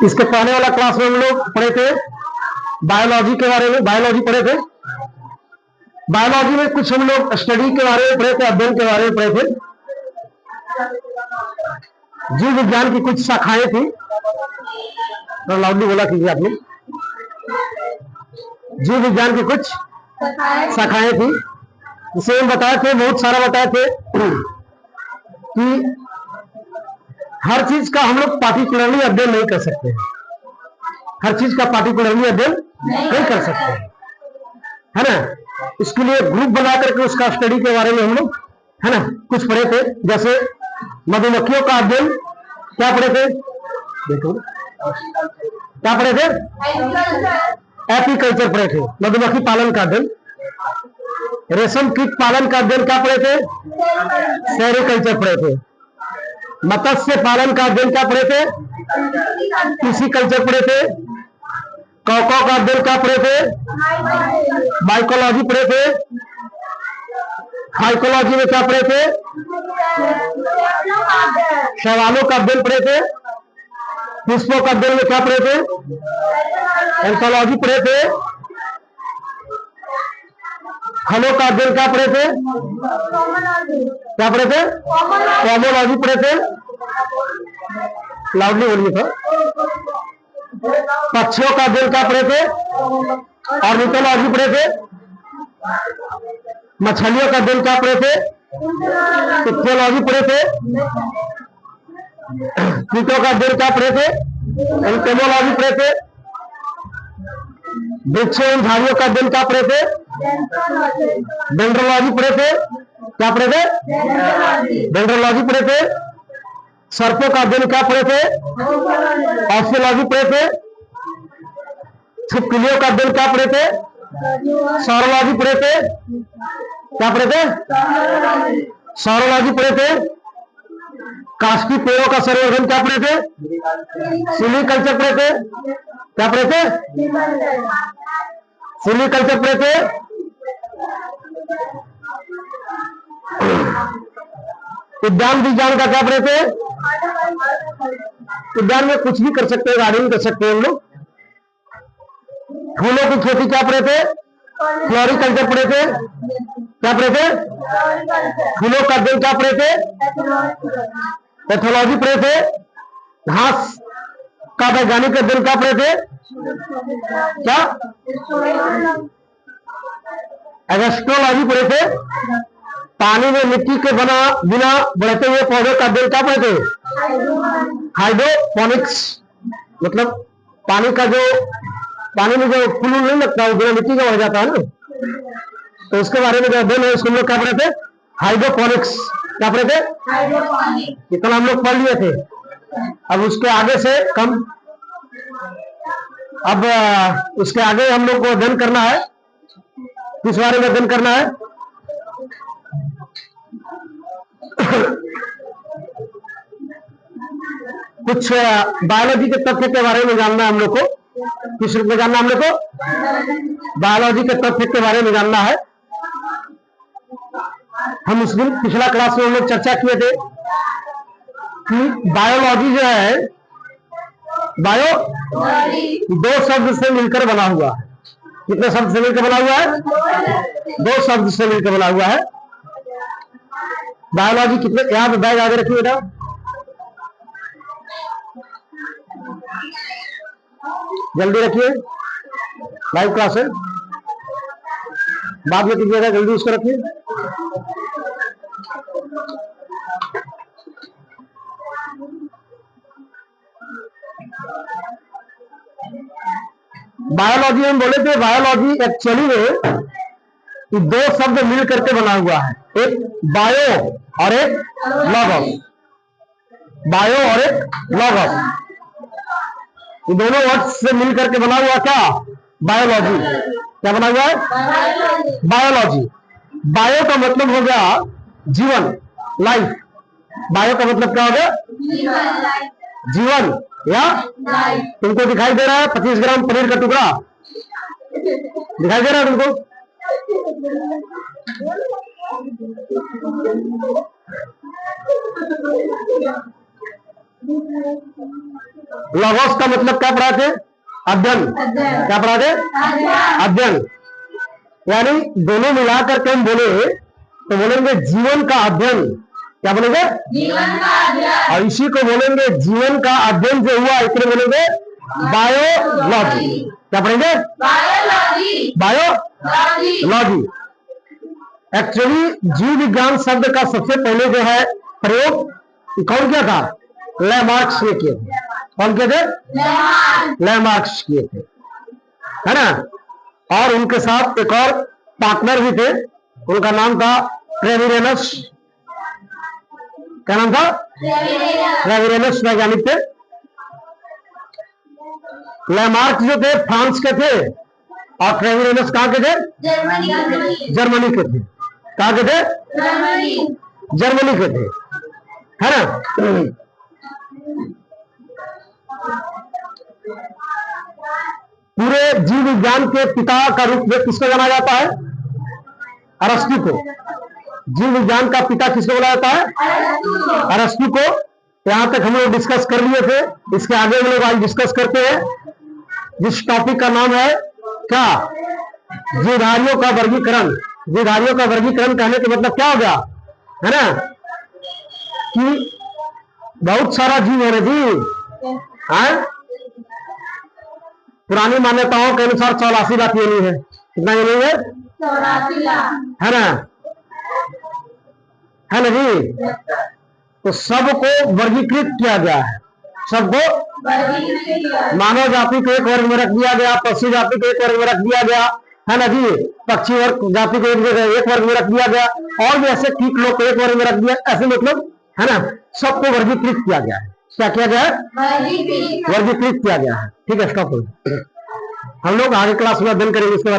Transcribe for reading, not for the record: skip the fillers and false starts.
इसके पहले वाला क्लास में हम लोग पढ़े थे बायोलॉजी के बारे में, बायोलॉजी पढ़े थे। बायोलॉजी में कुछ हम लोग स्टडी के बारे में पढ़े थे, अध्ययन के बारे में पढ़े थे। जीव विज्ञान की कुछ शाखाएं थी, तो लाउडली बोला कीजिए आपने। जीव विज्ञान की कुछ शाखाएं थी, जिसे हम बताए थे, बहुत सारा बताए थे कि हर चीज का हम लोग पार्टिकुलरली अध्ययन नहीं कर सकते, हर चीज का पार्टिकुलरली अध्ययन नहीं कर सकते, है ना। इसके लिए ग्रुप बना करके उसका स्टडी के बारे में हम लोग, है ना, कुछ पढ़े थे। जैसे मधुमक्खियों का अध्ययन क्या पढ़े थे, देखो क्या पढ़े थे, एपीकल्चर पढ़े थे, मधुमक्खी पालन का अध्ययन। रेशम कीट पालन का अध्ययन क्या पढ़े थे, सेरिकल्चर पढ़े थे। मत्स्य पालन का अध्ययन क्या पढ़े थे, पिसीकल्चर पढ़े थे। कॉको का अध्ययन क्या पढ़े थे, माइकोलॉजी पढ़े थे। हाइकोलॉजी में क्या पढ़े थे, शैवालों का अध्ययन पढ़े थे। पुष्पों का अध्ययन में क्या पढ़े थे, एंथोलॉजी पढ़े थे। फलों का अध्ययन क्या पढ़े थे, क्या पढ़े थे, कॉमोलॉजी पढ़े थे। लाउडली बोलिए था। पक्षियों का अध्ययन क्या पढ़े थे, ऑर्निथोलॉजी पढ़े थे। मछलियों का अध्ययन क्या पढ़े थे, इक्थियोलॉजी पढ़े थे। कीटों का अध्ययन क्या पढ़े थे, एंटोमोलॉजी पढ़े थे। वृक्षों एवं झाड़ियों का अध्ययन क्या पढ़े थे, डेंड्रोलॉजी पढ़े थे। क्या पढ़े थे, डेंड्रोलॉजी पढ़े थे। सर्पों का अध्ययन क्या पढ़े थे, ऑस्ट्रोलॉजी पढ़े थे। छिपकलियों का अध्ययन क्या पढ़े थे, सौरोलॉजी पढ़े थे। क्या पढ़े थे, सौरोलॉजी पढ़े थे। काष्ठी पेड़ों का संवर्धन क्या पढ़े थे, सिलीकल्चर पढ़े थे। क्या पढ़े थे, सिलीकल्चर पढ़े थे। उद्यान विज्ञान का क्या पढ़े थे, उद्यान में कुछ भी कर सकते हैं, गार्डनिंग कर सकते हैं हम लोग। फूलों की खेती क्या पढ़े थे, फ्लोरिकल्चर पढ़े थे। क्या पढ़े थे, फूलों का अध्ययन क्या पढ़े थे, पैथोलॉजी पढ़े थे। घास का वैज्ञानिक अध्ययन क्या पढ़े थे, क्या, एस्ट्रोलॉजी पढ़े थे। पानी में मिट्टी के बिना बढ़ते हुए पौधों का अध्ययन क्या पढ़े थे, हाइड्रोपोनिक्स। मतलब पानी का जो, पानी में जो फूल नहीं लगता है, बिना मिट्टी का बढ़ जाता है ना, तो उसके बारे में जो अध्ययन है उसको हम लोग क्या पढ़े थे, हाइड्रोपोनिक्स। क्या पढ़े थे, इतना हम लोग पढ़ लिए थे। अब उसके आगे से कम, अब उसके आगे हम लोग को अध्ययन करना है। किस बारे में अध्ययन करना है, कुछ बायोलॉजी के तथ्य के बारे में जानना है हम लोग को। किस रूप में जानना है हम लोग को, बायोलॉजी के तथ्य के बारे में जानना है। हम उस दिन पिछला क्लास में हम लोग चर्चा किए थे कि बायोलॉजी जो है, बायो दो शब्द से मिलकर बना हुआ है। कितने शब्द से मिलकर बना हुआ है, दो शब्द से मिलकर बना हुआ है। बायोलॉजी कितने, याद बैग आगे रखिए बेटा, जल्दी रखिए, लाइव क्लास है, बाद में कीजिएगा, जल्दी उसको रखिए। बायोलॉजी हम बोले थे, बायोलॉजी एक्चुअली में दो शब्द मिल करके बना हुआ है, एक बायो और एक लॉगस। बायो और एक लॉगस, ये दोनों वर्ड से मिल करके बना हुआ क्या, बायोलॉजी। क्या बना हुआ है, बायोलॉजी। बायो का मतलब हो गया जीवन, लाइफ। बायो का मतलब क्या हो गया, जीवन या तुमको दिखाई दे रहा है 25 ग्राम पनीर का टुकड़ा, दिखाई दे रहा है तुमको, लॉगोस का मतलब क्या पढ़ा थे? अध्ययन। क्या पढ़ा थे? अध्ययन। यानी दोनों मिलाकर के हम बोले तो बोलेंगे जीवन का अध्ययन। क्या बोलेंगे? जीवन का अध्ययन। और इसी को बोलेंगे जीवन का अध्ययन जो हुआ इसलिए बोलेंगे बायोलॉजी। क्या पढ़ेंगे? बायोलॉजी। बायोलॉजी। एक्चुअली जीव विज्ञान शब्द का सबसे पहले जो है प्रयोग कौन किया था? लैमार्क्स ने किए थे। कौन किए थे? लैमार्क्स किए थे, है ना। और उनके साथ एक और पार्टनर भी थे, उनका नाम था ट्रेविरेनस। क्या नाम था? ट्रेविरेनस वैज्ञानिक थे। लैमार्क जो थे फ्रांस के थे और ट्रेविरेनस कहां के थे? जर्मनी के थे। कहां के थे? जर्मनी के थे, है ना। पूरे जीव विज्ञान के पिता का रूप में किसको जाना जाता है? अरस्तु को। जीव विज्ञान का पिता किसको बोला जाता है? अरस्तु को। यहां तक हम लोग डिस्कस कर लिए थे, इसके आगे हम लोग आज डिस्कस करते हैं जिस टॉपिक का नाम है क्या? जीवधारियों का वर्गीकरण। जीवधारियों का वर्गीकरण कहने का मतलब क्या हो गया, है ना, कि बहुत सारा जीव है जी, है? पुरानी मान्यताओं के अनुसार 84 लाख योनि है। कितना योनि है? 84 लाख, है ना, है ना जी। तो सबको वर्गीकृत किया गया है। सबको मानव जाति को एक वर्ग में रख दिया गया, पशु जाति को एक वर्ग में रख दिया गया, है ना जी। पक्षी वर्ग जाति को एक वर्ग में रख दिया गया, और भी ऐसे कीट लोग को एक वर्ग में रख दिया। ऐसे मतलब, है ना, सबको वर्गीकृत किया गया है। क्या किया गया है? वर्गीकृत किया गया है। ठीक है, स्टॉप। हम लोग आगे क्लास में अध्ययन करेंगे इसके बारे में।